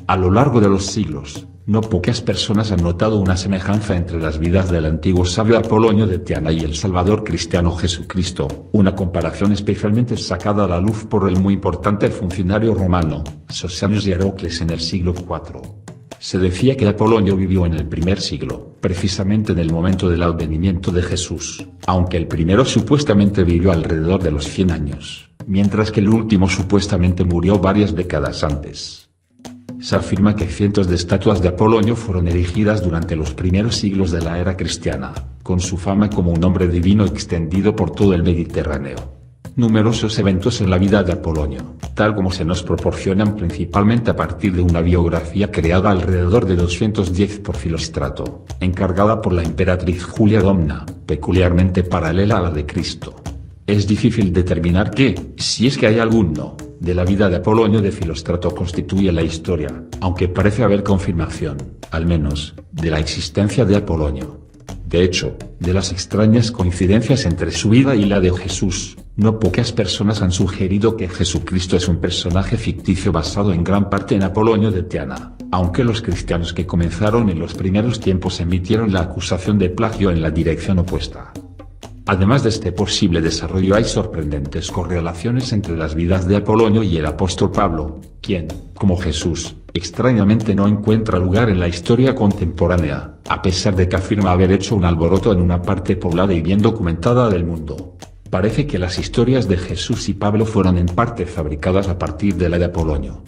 A lo largo de los siglos, no pocas personas han notado una semejanza entre las vidas del antiguo sabio Apolonio de Tiana y el Salvador cristiano Jesucristo, una comparación especialmente sacada a la luz por el muy importante funcionario romano, Sosianios de Heracles en el siglo IV. Se decía que Apolonio vivió en el primer siglo, precisamente en el momento del advenimiento de Jesús, aunque el primero supuestamente vivió alrededor de los 100 años, mientras que el último supuestamente murió varias décadas antes. Se afirma que cientos de estatuas de Apolonio fueron erigidas durante los primeros siglos de la era cristiana, con su fama como un hombre divino extendido por todo el Mediterráneo. Numerosos eventos en la vida de Apolonio, tal como se nos proporcionan principalmente a partir de una biografía creada alrededor de 210 por Filóstrato, encargada por la emperatriz Julia Domna, peculiarmente paralela a la de Cristo. Es difícil determinar qué, si es que hay alguno, de la vida de Apolonio de Filóstrato constituye la historia, aunque parece haber confirmación, al menos, de la existencia de Apolonio. De hecho, de las extrañas coincidencias entre su vida y la de Jesús, no pocas personas han sugerido que Jesucristo es un personaje ficticio basado en gran parte en Apolonio de Tiana, aunque los cristianos que comenzaron en los primeros tiempos emitieron la acusación de plagio en la dirección opuesta. Además de este posible desarrollo, hay sorprendentes correlaciones entre las vidas de Apolonio y el apóstol Pablo, quien, como Jesús, extrañamente no encuentra lugar en la historia contemporánea, a pesar de que afirma haber hecho un alboroto en una parte poblada y bien documentada del mundo. Parece que las historias de Jesús y Pablo fueron en parte fabricadas a partir de la de Apolonio.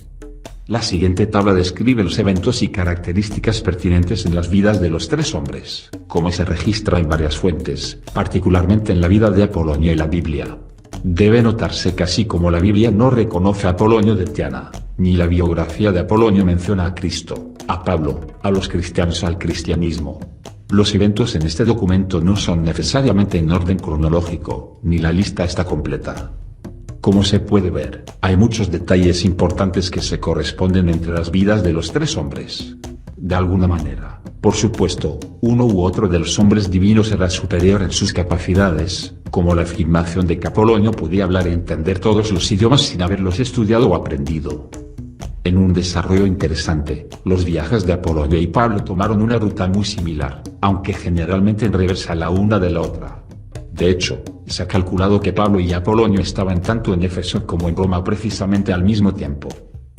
La siguiente tabla describe los eventos y características pertinentes en las vidas de los tres hombres, como se registra en varias fuentes, particularmente en la vida de Apolonio y la Biblia. Debe notarse que así como la Biblia no reconoce a Apolonio de Tiana, ni la biografía de Apolonio menciona a Cristo, a Pablo, a los cristianos o al cristianismo. Los eventos en este documento no son necesariamente en orden cronológico, ni la lista está completa. Como se puede ver, hay muchos detalles importantes que se corresponden entre las vidas de los tres hombres. De alguna manera, por supuesto, uno u otro de los hombres divinos era superior en sus capacidades, como la afirmación de que Apolonio podía hablar y entender todos los idiomas sin haberlos estudiado o aprendido. En un desarrollo interesante, los viajes de Apolonio y Pablo tomaron una ruta muy similar, aunque generalmente en reversa la una de la otra. De hecho, se ha calculado que Pablo y Apolonio estaban tanto en Éfeso como en Roma precisamente al mismo tiempo.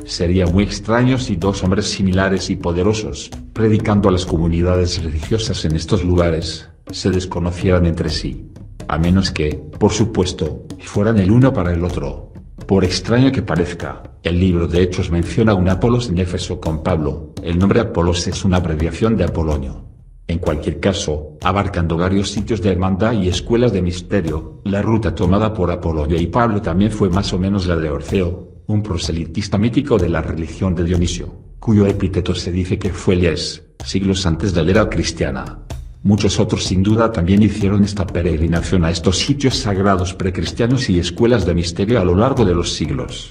Sería muy extraño si dos hombres similares y poderosos, predicando a las comunidades religiosas en estos lugares, se desconocieran entre sí. A menos que, por supuesto, fueran el uno para el otro. Por extraño que parezca, el libro de Hechos menciona un Apolos en Éfeso con Pablo. El nombre Apolos es una abreviación de Apolonio. En cualquier caso, abarcando varios sitios de hermandad y escuelas de misterio, la ruta tomada por Apolonio y Pablo también fue más o menos la de Orfeo, un proselitista mítico de la religión de Dionisio, cuyo epíteto se dice que fue Elies, siglos antes de la era cristiana. Muchos otros sin duda también hicieron esta peregrinación a estos sitios sagrados precristianos y escuelas de misterio a lo largo de los siglos.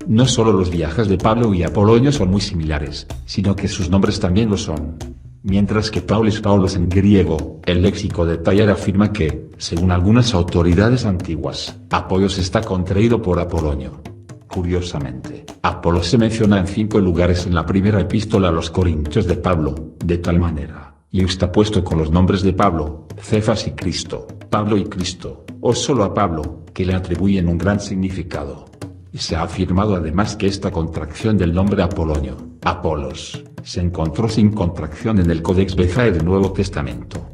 No solo los viajes de Pablo y Apolonio son muy similares, sino que sus nombres también lo son. Mientras que Paulos Paulos en griego, el léxico de Tallar afirma que, según algunas autoridades antiguas, Apolos está contraído por Apolonio. Curiosamente, Apolos se menciona en 5 lugares en la primera epístola a los Corintios de Pablo, de tal manera, y está puesto con los nombres de Pablo, Cefas y Cristo, Pablo y Cristo, o solo a Pablo, que le atribuyen un gran significado. Y se ha afirmado además que esta contracción del nombre Apolonio, Apolos, se encontró sin contracción en el Codex Bezae del Nuevo Testamento.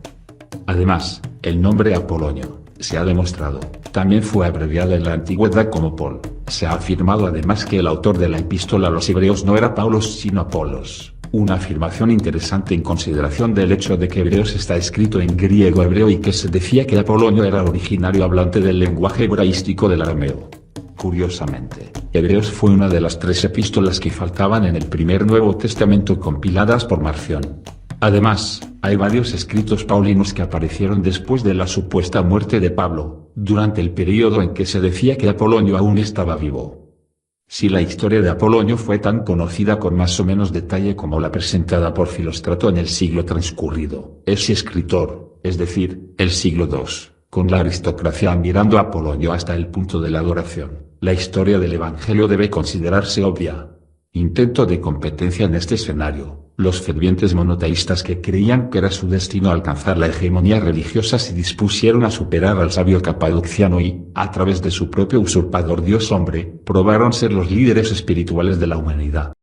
Además, el nombre Apolonio, se ha demostrado, también fue abreviado en la antigüedad como Paul. Se ha afirmado además que el autor de la epístola a los hebreos no era Paulos sino Apolos, una afirmación interesante en consideración del hecho de que Hebreos está escrito en griego hebreo y que se decía que Apolonio era originario hablante del lenguaje hebraístico del arameo. Curiosamente, Hebreos fue una de las 3 epístolas que faltaban en el primer Nuevo Testamento compiladas por Marción. Además, hay varios escritos paulinos que aparecieron después de la supuesta muerte de Pablo, durante el periodo en que se decía que Apolonio aún estaba vivo. Si la historia de Apolonio fue tan conocida con más o menos detalle como la presentada por Filóstrato en el siglo transcurrido, ese escritor, es decir, el siglo II, con la aristocracia admirando a Apolonio hasta el punto de la adoración, la historia del Evangelio debe considerarse obvia. Intento de competencia en este escenario. Los fervientes monoteístas que creían que era su destino alcanzar la hegemonía religiosa se dispusieron a superar al sabio capadociano y, a través de su propio usurpador Dios hombre, probaron ser los líderes espirituales de la humanidad.